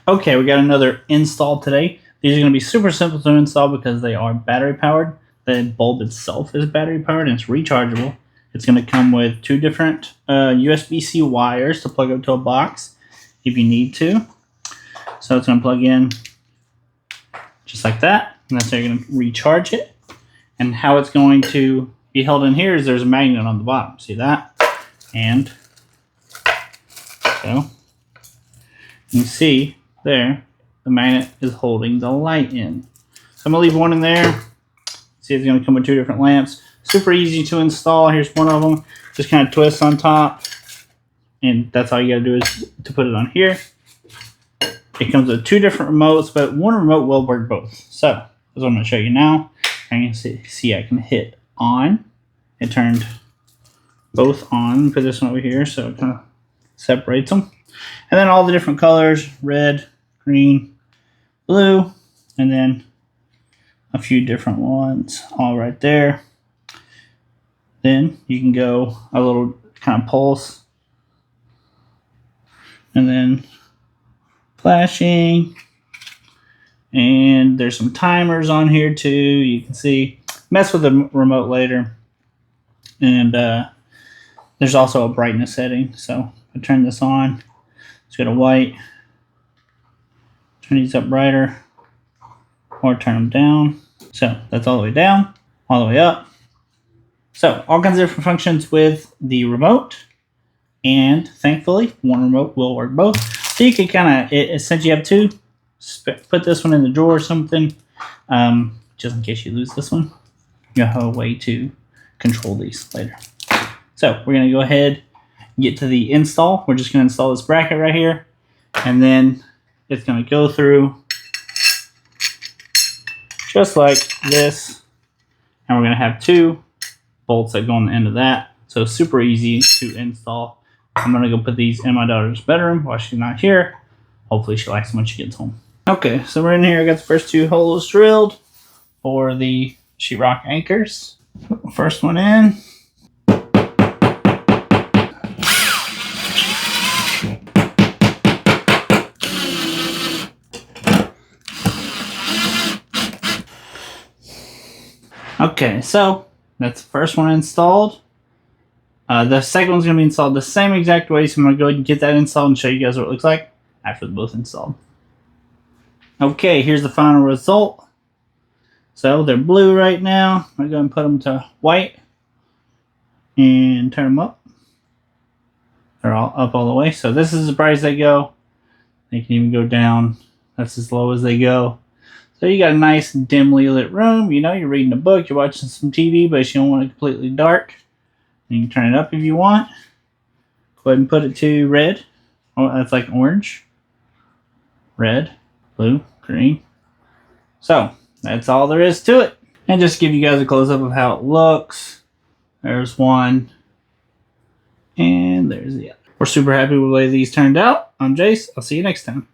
Okay, we got another install today. These are going to be super simple to install because they are battery powered. The bulb itself is battery powered and it's rechargeable. It's going to come with two different USB-C wires to plug up to a box if you need to. So it's going to plug in just like that, and that's how you're going to recharge it. And how it's going to be held in here is there's a magnet on the bottom. See that? And so you can see there, the magnet is holding the light in. So I'm going to leave one in there. See, it's going to come with two different lamps. Super easy to install. Here's one of them. Just kind of twist on top. And that's all you got to do is to put it on here. It comes with two different remotes, but one remote will work both. So that's what I'm going to show you now. And you can see I can hit on. It turned both on. Put this one over here so it kind of separates them. And then all the different colors, red, green, blue, and then a few different ones all right there. Then you can go a little kind of pulse, and then flashing, and there's some timers on here too. You can see, mess with the remote later. And there's also a brightness setting, so I turn this on. Let's go to white, turn these up brighter, or turn them down. So that's all the way down, all the way up. So all kinds of different functions with the remote, and thankfully one remote will work both. So you can kind of, since you have two, put this one in the drawer or something, just in case you lose this one. You have a way to control these later. So we're going to go ahead and get to the install. We're just going to install this bracket right here, and then it's going to go through just like this, and we're going to have two bolts that go on the end of that. So super easy to install. I'm going to go put these in my daughter's bedroom while she's not here. Hopefully she likes them when she gets home. Okay, so we're in here. I got the first two holes drilled for the sheetrock anchors. First one in. Okay, so that's the first one installed. The second one's going to be installed the same exact way, so I'm going to go ahead and get that installed and show you guys what it looks like after they're both installed. Okay, here's the final result. So they're blue right now. I'm going to go and put them to white and turn them up. They're all up all the way. So this is as bright as they go. They can even go down. That's as low as they go. So you got a nice dimly lit room. You know, you're reading a book, you're watching some TV, but you don't want it completely dark. You can turn it up if you want. Go ahead and put it to red. Oh, that's like orange. Red, blue, green. So that's all there is to it. And just give you guys a close-up of how it looks. There's one. And there's the other. We're super happy with the way these turned out. I'm Jace. I'll see you next time.